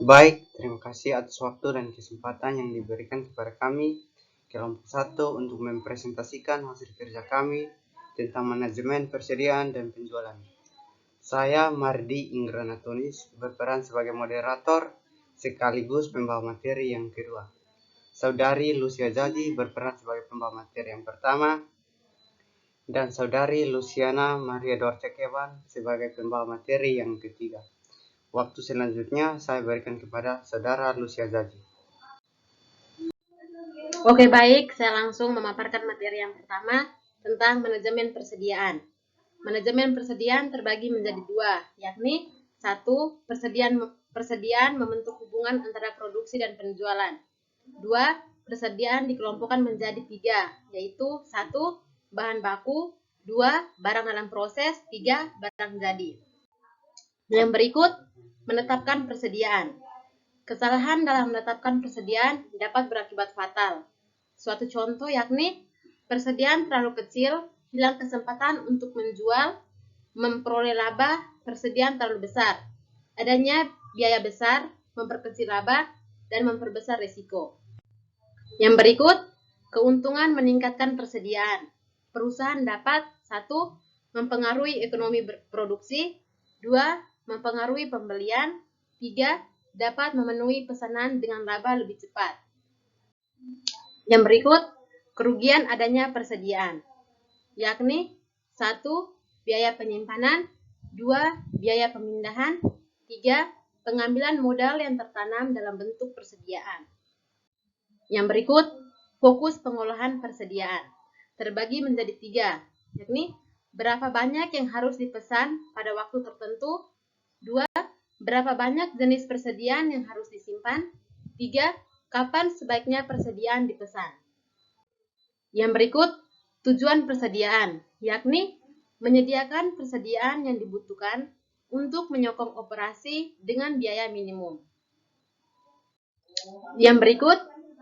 Baik, terima kasih atas waktu dan kesempatan yang diberikan kepada kami, kelompok 1, untuk mempresentasikan hasil kerja kami tentang manajemen persediaan dan penjualan. Saya Mardi Ingranatonis berperan sebagai moderator sekaligus pembawa materi yang kedua. Saudari Lucia Zaji berperan sebagai pembawa materi yang pertama, dan Saudari Luciana Maria Dorcekevan sebagai pembawa materi yang ketiga. Waktu selanjutnya saya berikan kepada Saudara Lucia Zaji. Oke, baik. Saya langsung memaparkan materi yang pertama tentang manajemen persediaan. Manajemen persediaan terbagi menjadi dua, yakni satu, persediaan membentuk hubungan antara produksi dan penjualan. Dua, persediaan dikelompokkan menjadi tiga, yaitu satu, bahan baku, dua, barang dalam proses, tiga, barang jadi. Yang berikut, menetapkan persediaan. Kesalahan dalam menetapkan persediaan dapat berakibat fatal. Suatu contoh yakni persediaan terlalu kecil, hilang kesempatan untuk menjual, memperoleh laba, persediaan terlalu besar. Adanya biaya besar, memperkecil laba, dan memperbesar risiko. Yang berikut, keuntungan meningkatkan persediaan. Perusahaan dapat 1. Mempengaruhi ekonomi produksi, 2. Mempengaruhi pembelian, 3. Dapat memenuhi pesanan dengan laba lebih cepat. Yang berikut, kerugian adanya persediaan, yakni 1. Biaya penyimpanan, 2. Biaya pemindahan, 3. Pengambilan modal yang tertanam dalam bentuk persediaan. Yang berikut, fokus pengolahan persediaan terbagi menjadi 3, yakni berapa banyak yang harus dipesan pada waktu tertentu, 2. Berapa banyak jenis persediaan yang harus disimpan, 3. Kapan sebaiknya persediaan dipesan. Yang berikut, tujuan persediaan, yakni menyediakan persediaan yang dibutuhkan untuk menyokong operasi dengan biaya minimum. Yang berikut,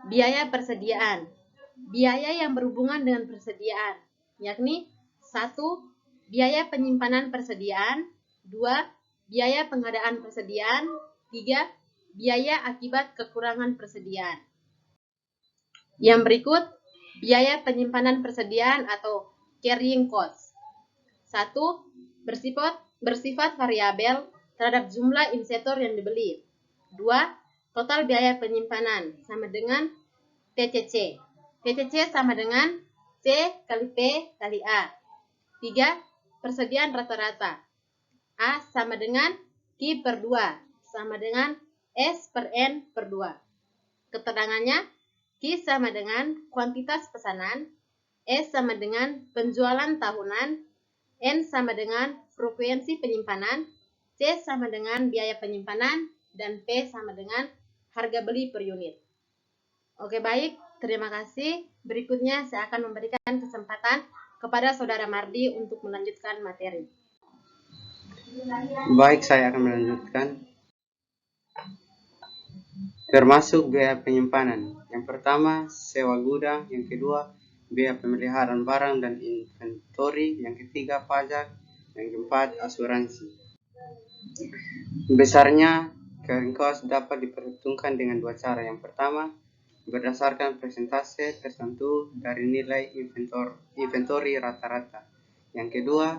biaya persediaan. Biaya yang berhubungan dengan persediaan, yakni 1. Biaya penyimpanan persediaan, 2. Biaya pengadaan persediaan, 3. Biaya akibat kekurangan persediaan. Yang berikut, biaya penyimpanan persediaan atau carrying cost. 1. Bersifat variabel terhadap jumlah insetor yang dibeli. 2. Total biaya penyimpanan sama dengan TCC. TCC sama dengan C kali P kali A. 3. Persediaan rata-rata. A sama dengan Q per 2 sama dengan S per N per 2. Keterangannya, Q sama dengan kuantitas pesanan, S sama dengan penjualan tahunan, N sama dengan frekuensi penyimpanan, C sama dengan biaya penyimpanan, dan P sama dengan harga beli per unit. Oke, baik. Terima kasih. Berikutnya saya akan memberikan kesempatan kepada Saudara Mardi untuk melanjutkan materi. Baik, saya akan melanjutkan. Termasuk biaya penyimpanan. Yang pertama, sewa gudang. Yang kedua, biaya pemeliharaan barang dan inventory. Yang ketiga, pajak. Yang keempat, asuransi. Besarnya carrying cost dapat diperhitungkan dengan dua cara. Yang pertama, berdasarkan persentase tertentu dari nilai inventory rata-rata. Yang kedua,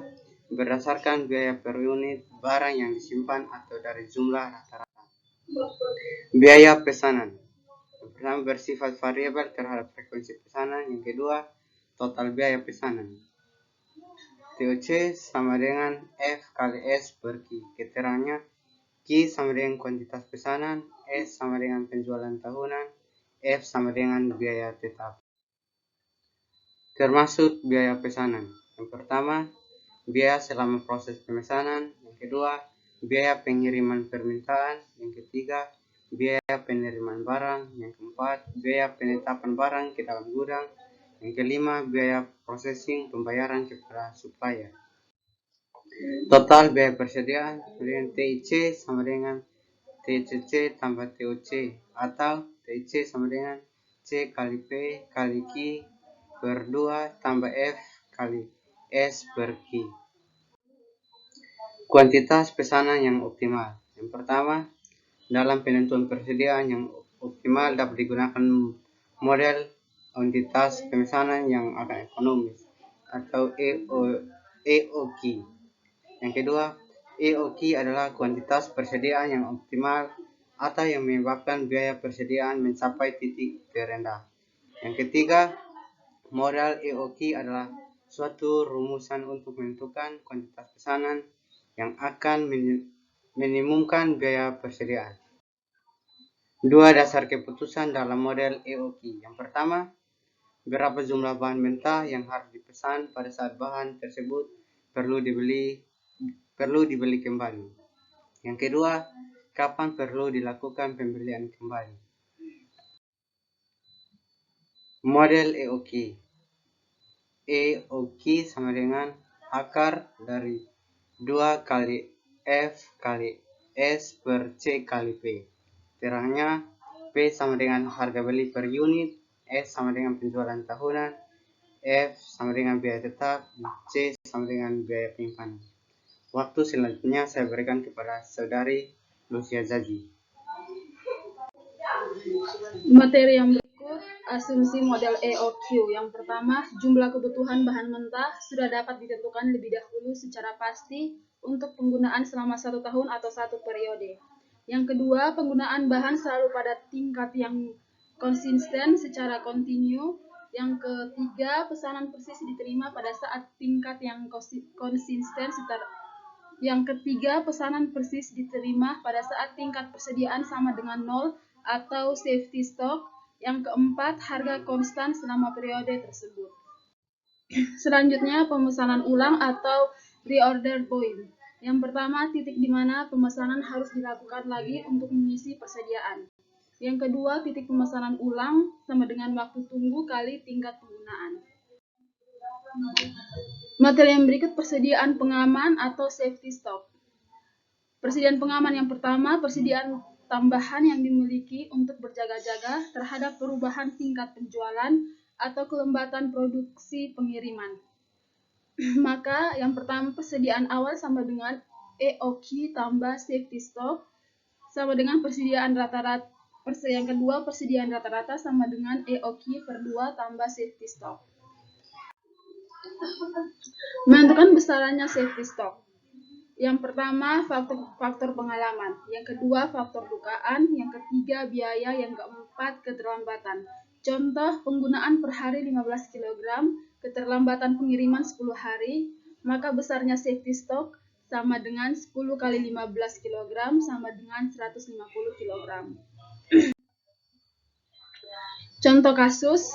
berdasarkan biaya per unit barang yang disimpan atau dari jumlah rata-rata. Biaya pesanan. Yang pertama, bersifat variabel terhadap frekuensi pesanan. Yang kedua, total biaya pesanan. TOC sama dengan F kali S per Q. Keterangannya, Q sama dengan kuantitas pesanan, S sama dengan penjualan tahunan, F sama dengan biaya tetap. Termasuk biaya pesanan. Yang pertama, biaya selama proses pemesanan. Yang kedua, biaya pengiriman permintaan. Yang ketiga, biaya penerimaan barang. Yang keempat, biaya penetapan barang ke dalam gudang. Yang kelima, biaya processing pembayaran kepada supplier. Total biaya persediaan dengan TIC sama dengan TCC tambah TOC atau TIC sama dengan C kali P kali Q per 2 tambah F kali S per Q. Kuantitas pesanan yang optimal. Yang pertama, dalam penentuan persediaan yang optimal dapat digunakan model entitas pemesanan yang akan ekonomis atau EOQ. Yang kedua, EOQ adalah kuantitas persediaan yang optimal atau yang menyebabkan biaya persediaan mencapai titik terendah. Yang ketiga, modal EOQ adalah suatu rumusan untuk menentukan kuantitas pesanan yang akan minimumkan biaya persediaan. Dua dasar keputusan dalam model EOQ. Yang pertama, berapa jumlah bahan mentah yang harus dipesan pada saat bahan tersebut perlu dibeli kembali. Yang kedua, kapan perlu dilakukan pembelian kembali. Model EOQ. EOQ sama dengan akar dari 2 kali F kali S per C kali P. Terangnya, P sama dengan harga beli per unit, S sama dengan penjualan tahunan, F sama dengan biaya tetap, C sama dengan biaya penyimpanan. Waktu selanjutnya saya berikan kepada saudari Lucia Zaji. Materi yang berikut, asumsi model EOQ. Yang pertama, jumlah kebutuhan bahan mentah sudah dapat ditentukan lebih dahulu secara pasti untuk penggunaan selama 1 tahun atau 1 periode. Yang kedua, penggunaan bahan selalu pada tingkat yang konsisten secara kontinu. Yang ketiga, pesanan persis diterima pada saat tingkat yang konsisten Yang ketiga, pesanan persis diterima pada saat tingkat persediaan sama dengan 0 atau safety stock. Yang keempat, harga konstan selama periode tersebut. Selanjutnya, pemesanan ulang atau reorder point. Yang pertama, titik di mana pemesanan harus dilakukan lagi untuk mengisi persediaan. Yang kedua, titik pemesanan ulang sama dengan waktu tunggu kali tingkat penggunaan. Materi yang berikut, persediaan pengaman atau safety stock. Persediaan pengaman yang pertama, persediaan tambahan yang dimiliki untuk berjaga-jaga terhadap perubahan tingkat penjualan atau kelembatan produksi pengiriman. Maka yang pertama, persediaan awal sama dengan EOQ tambah safety stock sama dengan persediaan rata-rata. Yang kedua, persediaan rata-rata sama dengan EOQ per 2 tambah safety stock. Menentukan besarannya safety stock. Yang pertama, faktor pengalaman. Yang kedua, faktor dugaan. Yang ketiga, biaya. Yang keempat, keterlambatan. Contoh, penggunaan per hari 15 kg, keterlambatan pengiriman 10 hari, maka besarnya safety stock sama dengan 10 kali 15 kg sama dengan 150 kg. Contoh kasus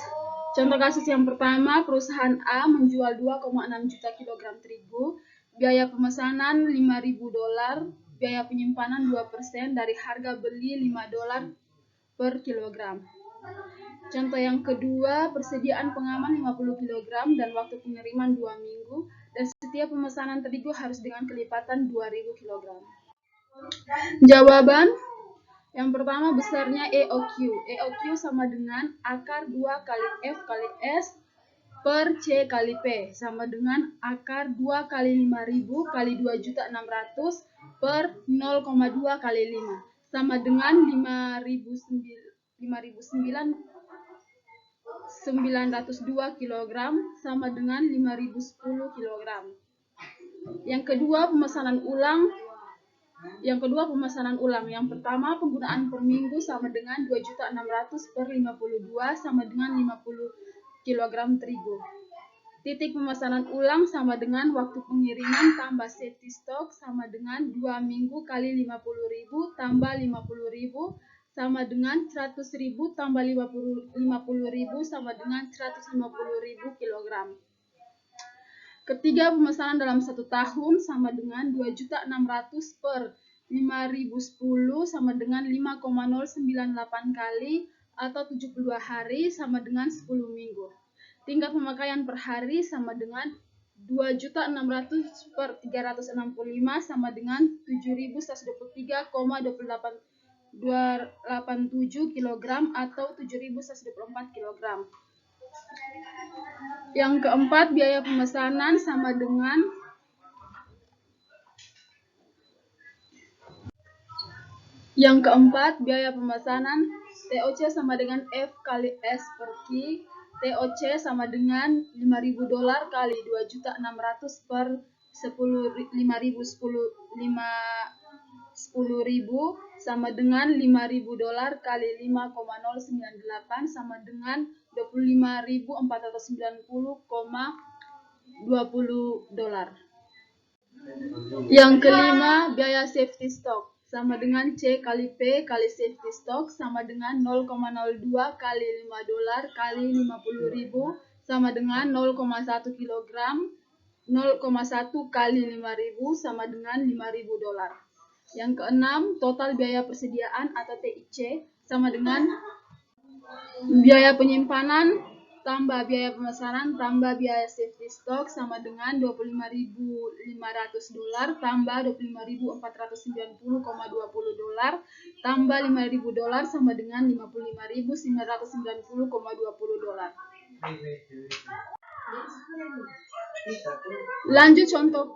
yang pertama, perusahaan A menjual 2,6 juta kilogram terigu, biaya pemesanan $5.000, biaya penyimpanan 2% dari harga beli $5 per kilogram. Contoh yang kedua, persediaan pengaman 50 kg dan waktu pengiriman 2 minggu, dan setiap pemesanan terigu harus dengan kelipatan 2.000 kg. Jawaban yang pertama, besarnya EOQ. EOQ sama dengan akar 2 kali F kali S per C kali P sama dengan akar 2 kali 5.000 kali 2.600.000 per 0,2 kali 5 sama dengan 5.902 kg sama dengan 5.010 kg. Yang kedua, pemesanan ulang. Yang pertama, penggunaan per minggu sama dengan 2.600.000 per 52 sama dengan 50 kg terigu. Titik pemesanan ulang sama dengan waktu pengiriman tambah safety stock sama dengan 2 minggu kali 50.000 tambah 50.000 sama dengan 100.000 tambah 50.000 sama dengan 150.000 kg. Ketiga, pemesanan dalam 1 tahun sama dengan 2.600.000 per 5.010 sama dengan 5,098 kali atau 72 hari sama dengan 10 minggu. Tingkat pemakaian per hari sama dengan 2.600 per 365 sama dengan 7.123,287 kg atau 7.124 kg. Yang keempat, biaya pemesanan sama dengan Yang keempat, biaya pemesanan TOC sama dengan F kali S per Q. TOC sama dengan $5.000 kali 2.600.000 per 10.000 sama dengan $5.000 kali 5,098 sama dengan $25.490,20. Yang kelima, biaya safety stock sama dengan C kali P kali safety stock sama dengan 0,02 kali $5 kali 50.000 sama dengan 0,1 kg. 0,1 kali 5.000 sama dengan $5.000. Yang keenam, total biaya persediaan atau TIC sama dengan biaya penyimpanan tambah biaya pemesanan tambah biaya safety stock sama dengan $25.500 tambah $25.490,20 tambah $5.000 sama dengan $55.990,20. Lanjut contoh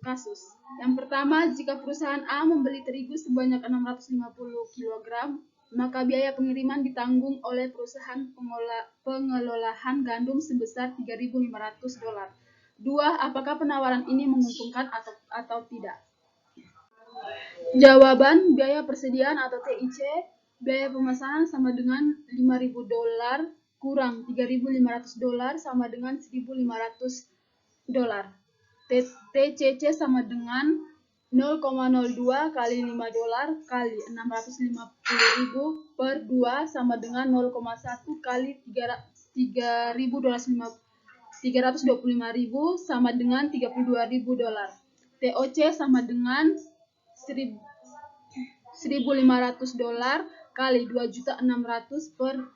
kasus. Yang pertama, jika perusahaan A membeli terigu sebanyak 650 kg, maka biaya pengiriman ditanggung oleh perusahaan pengelolaan gandum sebesar $3.500. 2. Apakah penawaran ini menguntungkan atau tidak? Jawaban, biaya persediaan atau TIC, biaya pemesanan sama dengan $5.000 kurang $3.500 sama dengan $1.500. TCC sama dengan 0,02 kali $5 kali 650.000 per 2 sama dengan 0,1 kali 325.000 sama dengan $32.000. TOC sama dengan $1.500 kali 2.600.000 per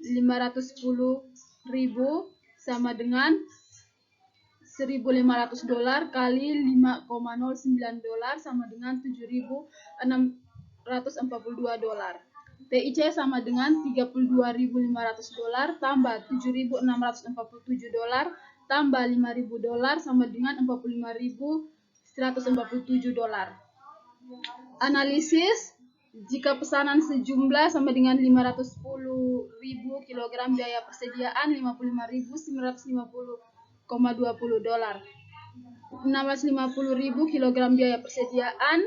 510.000 sama dengan $1.500 kali $5,09 sama dengan $7.642. TIC sama dengan $32.500 tambah $7.647 tambah $5.000 sama dengan $45.147. Analisis, jika pesanan sejumlah sama dengan 510.000 kg biaya persediaan $55.950,20. 650.000 kg biaya persediaan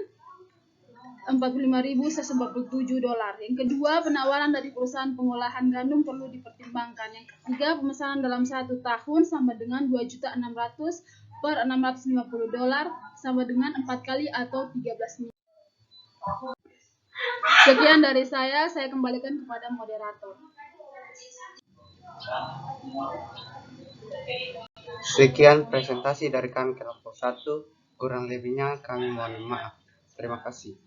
$45.147. Yang kedua, penawaran dari perusahaan pengolahan gandum perlu dipertimbangkan. Yang ketiga, pemesanan dalam 1 tahun sama dengan 2.600.000 per $650 sama dengan 4 kali atau 13 minggu. Sekian dari saya kembalikan kepada moderator. Sekian presentasi dari kami kelompok 1, kurang lebihnya kami mohon maaf. Terima kasih.